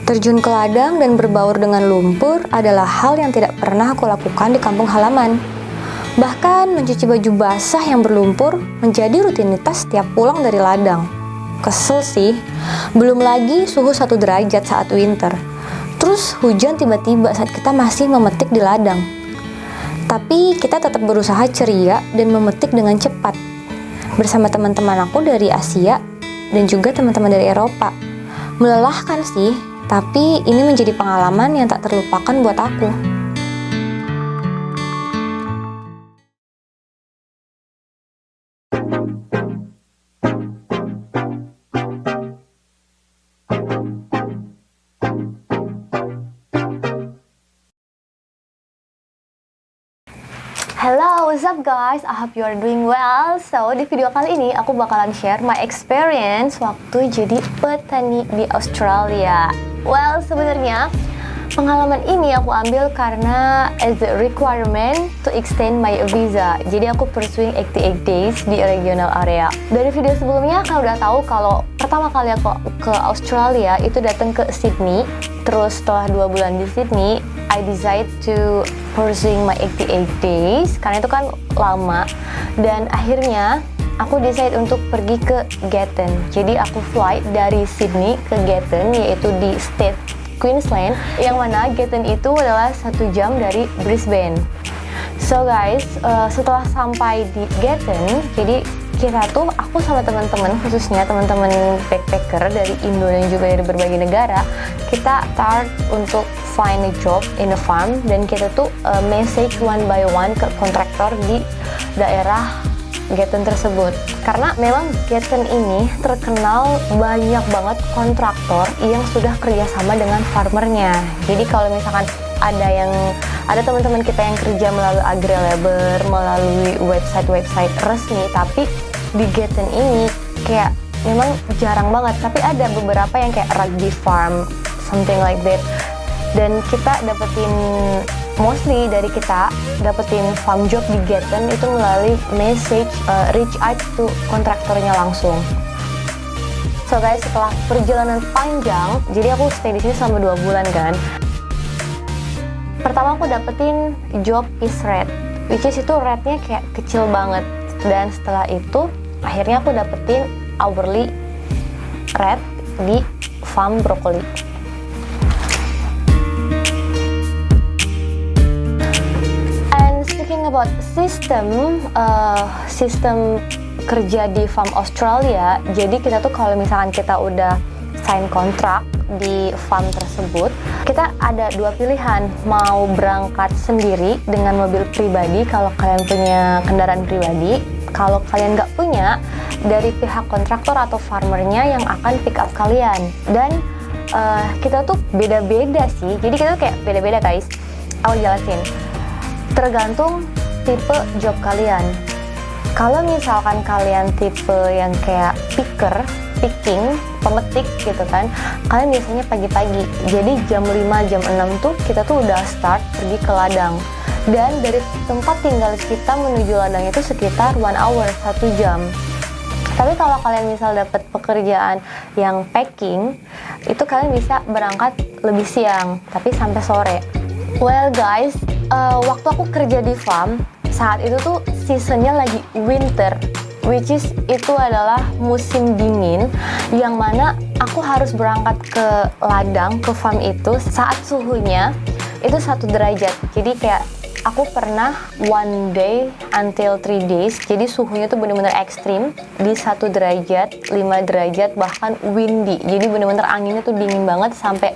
Terjun ke ladang dan berbaur dengan lumpur adalah hal yang tidak pernah aku lakukan di kampung halaman. Bahkan mencuci baju basah yang berlumpur menjadi rutinitas setiap pulang dari ladang. Kesel sih, belum lagi suhu 1 derajat saat winter. Terus hujan tiba-tiba saat kita masih memetik di ladang. Tapi kita tetap berusaha ceria dan memetik dengan cepat. Bersama teman-teman aku dari Asia dan juga teman-teman dari Eropa. Melelahkan sih, tapi ini menjadi pengalaman yang tak terlupakan buat aku. Hello, what's up guys? I hope you are doing well. So, di video kali ini aku bakalan share my experience waktu jadi petani di Australia. Well, sebenarnya pengalaman ini aku ambil karena as a requirement to extend my visa. Jadi aku pursuing 88 days di regional area. Dari video sebelumnya kalian udah tahu kalau pertama kali aku ke Australia itu datang ke Sydney. Terus setelah 2 bulan di Sydney, I decide to pursuing my 88 days karena itu kan lama. Dan akhirnya aku decide untuk pergi ke Gatton. Jadi aku flight dari Sydney ke Gatton, yaitu di state Queensland, yang mana Gatton itu adalah 1 jam dari Brisbane. So guys, setelah sampai di Gatton, jadi kita tuh, aku sama teman-teman, khususnya teman-teman backpacker dari Indo dan juga dari berbagai negara, kita start untuk find a job in a farm, dan kita tuh message one by one ke kontraktor di daerah Gatton tersebut. Karena memang Gatton ini terkenal banyak banget kontraktor yang sudah kerjasama dengan farmernya. Jadi kalau misalkan ada teman-teman kita yang kerja melalui AgriLabor, melalui website resmi, tapi di Gatton ini kayak memang jarang banget. Tapi ada beberapa yang kayak rugby farm, something like that. Dan kita dapetin, mostly dari kita dapetin farm job di Gatton itu melalui message reach out to kontraktornya langsung. So guys, setelah perjalanan panjang, jadi aku stay di sini selama 2 bulan kan. Pertama aku dapetin job is red, which is itu rate-nya kayak kecil banget. Dan setelah itu akhirnya aku dapetin hourly rate di farm brokoli. And speaking about sistem kerja di farm Australia, jadi kita tuh kalau misalkan kita udah sign kontrak di farm tersebut, kita ada 2 pilihan, mau berangkat sendiri dengan mobil pribadi kalau kalian punya kendaraan pribadi. Kalau kalian nggak punya, dari pihak kontraktor atau farmernya yang akan pick up kalian. Dan kita tuh beda-beda sih, jadi kita tuh kayak beda-beda guys. Aku jelasin, tergantung tipe job kalian. Kalau misalkan kalian tipe yang kayak picking, pemetik gitu kan, kalian biasanya pagi-pagi. Jadi jam 5, jam 6 tuh kita tuh udah start pergi ke ladang. Dan dari tempat tinggal kita menuju ladang itu sekitar 1 hour, 1 jam. Tapi kalau kalian misal dapat pekerjaan yang packing, itu kalian bisa berangkat lebih siang, tapi sampai sore. Well guys, waktu aku kerja di farm, saat itu tuh seasonnya lagi winter, which is itu adalah musim dingin, yang mana aku harus berangkat ke ladang, ke farm itu saat suhunya itu 1 derajat. Jadi kayak aku pernah 1 day until 3 days, jadi suhunya tuh bener-bener ekstrim di 1 derajat, 5 derajat, bahkan windy. Jadi bener-bener anginnya tuh dingin banget sampai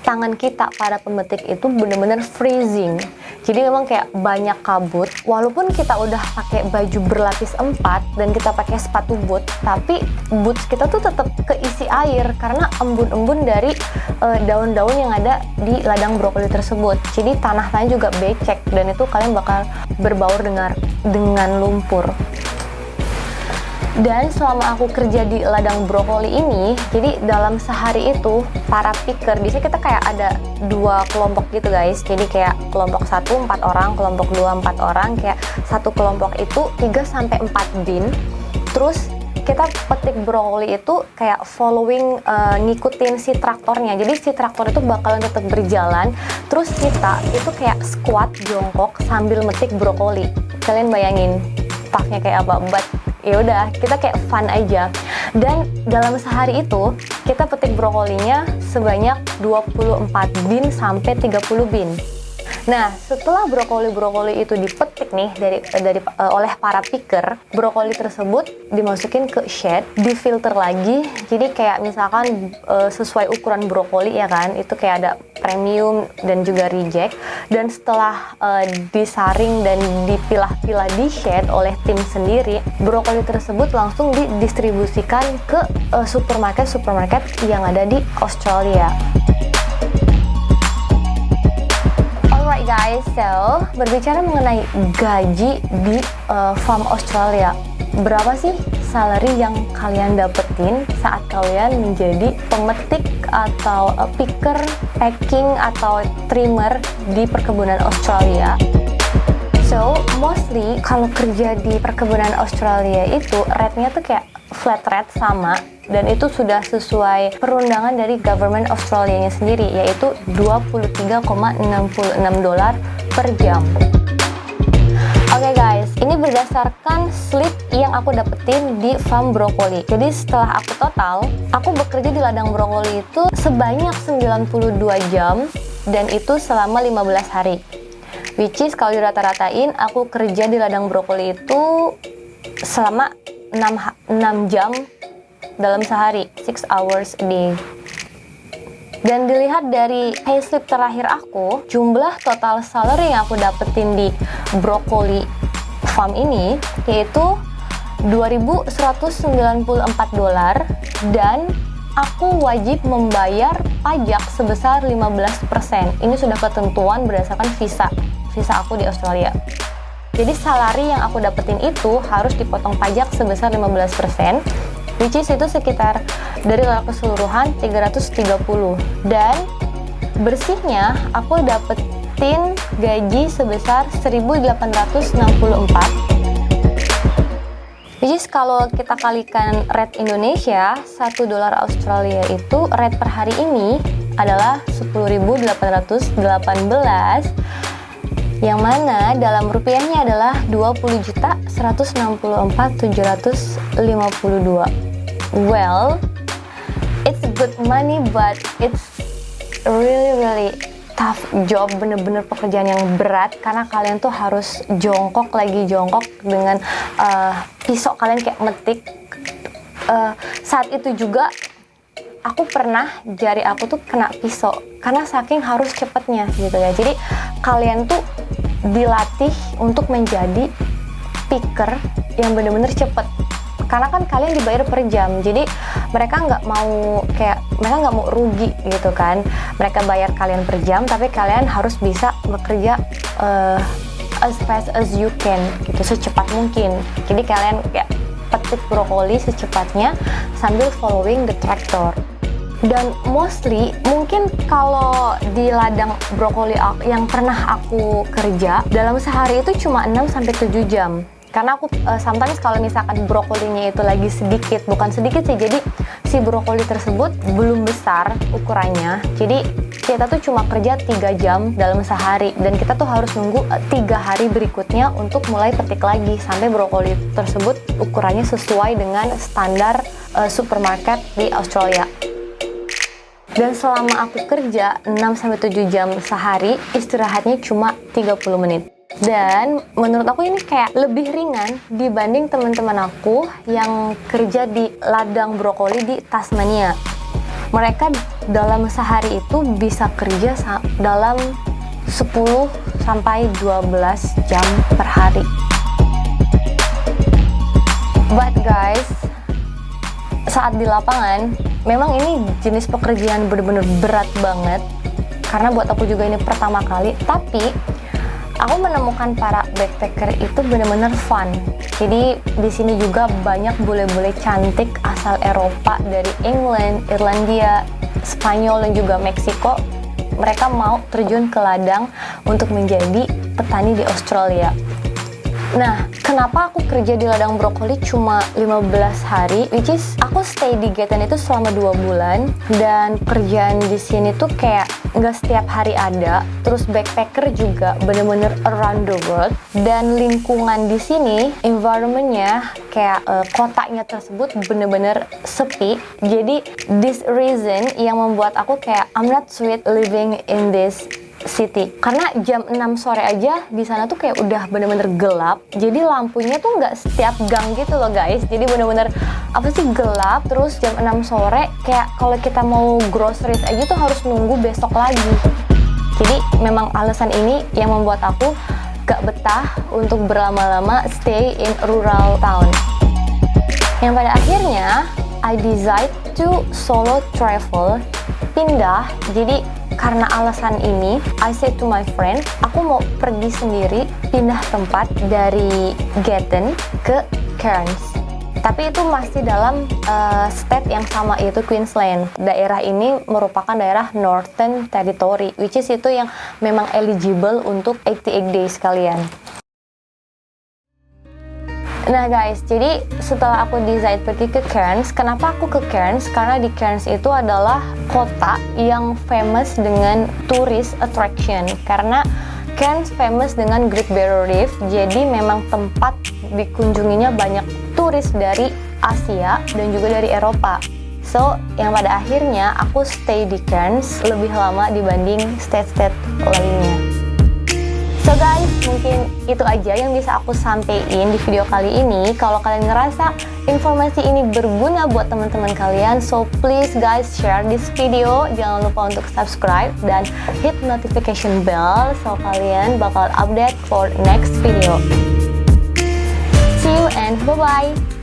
tangan kita para pemetik itu bener-bener freezing. Jadi memang kayak banyak kabut. Walaupun kita udah pakai baju berlapis 4 dan kita pakai sepatu boot, tapi boots kita tuh tetap keisi air karena embun-embun dari daun-daun yang ada di ladang brokoli tersebut. Jadi tanah-tanah juga becek dan itu kalian bakal berbaur dengan lumpur. Dan selama aku kerja di ladang brokoli ini, jadi dalam sehari itu para picker, biasanya kita kayak ada 2 kelompok gitu guys. Jadi kayak kelompok 1 4 orang, kelompok 2 4 orang, kayak satu kelompok itu 3 sampai 4 bin. Terus kita petik brokoli itu kayak following, ngikutin si traktornya. Jadi si traktor itu bakalan tetap berjalan, terus kita itu kayak squat jongkok sambil metik brokoli. Kalian bayangin tough-nya kayak apa? But ya udah, kita kayak fun aja. Dan dalam sehari itu kita petik brokolinya sebanyak 24 bin sampai 30 bin. Nah, setelah brokoli itu dipetik nih oleh para picker, brokoli tersebut dimasukin ke shade, difilter lagi. Jadi kayak misalkan sesuai ukuran brokoli ya kan, itu kayak ada premium dan juga reject. Dan setelah disaring dan dipilah-pilah di shade oleh tim sendiri, brokoli tersebut langsung didistribusikan ke supermarket yang ada di Australia. Alright guys, so berbicara mengenai gaji di farm Australia, berapa sih salary yang kalian dapetin saat kalian menjadi pemetik atau picker, packing atau trimmer di perkebunan Australia? So, mostly kalau kerja di perkebunan Australia itu rate-nya tuh kayak flat rate sama, dan itu sudah sesuai perundangan dari government Australia-nya sendiri, yaitu $23,66 per jam. Oke guys, ini berdasarkan slip yang aku dapetin di farm brokoli. Jadi setelah aku total, aku bekerja di ladang brokoli itu sebanyak 92 jam, dan itu selama 15 hari. Which is kalau dirata-ratain, aku kerja di ladang brokoli itu selama 6 jam dalam sehari, 6 hours a day. Dan dilihat dari payslip terakhir aku, jumlah total salary yang aku dapetin di brokoli farm ini yaitu $2.194, dan aku wajib membayar pajak sebesar 15%. Ini sudah ketentuan berdasarkan visa aku di Australia. Jadi salary yang aku dapetin itu harus dipotong pajak sebesar 15%, which is itu sekitar dari total keseluruhan 330. Dan bersihnya aku dapetin gaji sebesar 1.864, which is kalau kita kalikan rate Indonesia, $1 Australia itu rate per hari ini adalah 10.818, yang mana dalam rupiahnya adalah 20.164.752. Well, it's good money, but it's really tough job, bener-bener pekerjaan yang berat, karena kalian tuh harus jongkok dengan pisau kalian kayak metik. Saat itu juga aku pernah jari aku tuh kena pisau karena saking harus cepetnya gitu ya. Jadi kalian tuh dilatih untuk menjadi picker yang bener-bener cepet, karena kan kalian dibayar per jam. Jadi mereka nggak mau rugi gitu kan, mereka bayar kalian per jam, tapi kalian harus bisa bekerja as fast as you can gitu, secepat mungkin. Jadi kalian kayak petik brokoli secepatnya sambil following the tractor. Dan mostly mungkin kalau di ladang brokoli yang pernah aku kerja, dalam sehari itu cuma 6-7 jam. Karena aku sometimes kalau misalkan brokolinya itu lagi sedikit, bukan sedikit sih, jadi si brokoli tersebut belum besar ukurannya. Jadi kita tuh cuma kerja 3 jam dalam sehari, dan kita tuh harus nunggu 3 hari berikutnya untuk mulai petik lagi sampai brokoli tersebut ukurannya sesuai dengan standar supermarket di Australia. Dan selama aku kerja 6-7 jam sehari, istirahatnya cuma 30 menit. Dan menurut aku ini kayak lebih ringan dibanding teman-teman aku yang kerja di ladang brokoli di Tasmania. Mereka dalam sehari itu bisa kerja dalam 10-12 jam per hari. But guys, saat di lapangan, memang ini jenis pekerjaan benar-benar berat banget, karena buat aku juga ini pertama kali. Tapi aku menemukan para backpacker itu benar-benar fun. Jadi di sini juga banyak bule-bule cantik asal Eropa, dari England, Irlandia, Spanyol, dan juga Meksiko. Mereka mau terjun ke ladang untuk menjadi petani di Australia. Nah, kenapa aku kerja di ladang brokoli cuma 15 hari, which is aku stay di Gaten itu selama 2 bulan, dan kerjaan di sini tuh kayak nggak setiap hari ada, terus backpacker juga bener-bener around the world, dan lingkungan di sini, environmentnya kayak kotanya tersebut bener-bener sepi. Jadi this reason yang membuat aku kayak I'm not sweet living in this city, karena jam 6 sore aja di sana tuh kayak udah bener-bener gelap. Jadi lampunya tuh nggak setiap gang gitu loh guys. Jadi bener-bener apa sih, gelap. Terus jam 6 sore kayak kalau kita mau groceries aja tuh harus nunggu besok lagi. Jadi memang alasan ini yang membuat aku gak betah untuk berlama-lama stay in rural town. Yang pada akhirnya I decide to solo travel, pindah. Jadi karena alasan ini, I said to my friend, aku mau pergi sendiri, pindah tempat dari Gaten ke Cairns. Tapi itu masih dalam state yang sama, yaitu Queensland. Daerah ini merupakan daerah Northern Territory, which is itu yang memang eligible untuk 88 days kalian. Nah guys, jadi setelah aku decide pergi ke Cairns, kenapa aku ke Cairns? Karena di Cairns itu adalah kota yang famous dengan tourist attraction. Karena Cairns famous dengan Great Barrier Reef, jadi memang tempat dikunjunginya banyak turis dari Asia dan juga dari Eropa. So, yang pada akhirnya aku stay di Cairns lebih lama dibanding state-state lainnya. So guys, mungkin itu aja yang bisa aku sampein di video kali ini. Kalau kalian ngerasa informasi ini berguna buat teman-teman kalian, so please guys share this video. Jangan lupa untuk subscribe dan hit notification bell so kalian bakal update for next video. See you and bye-bye!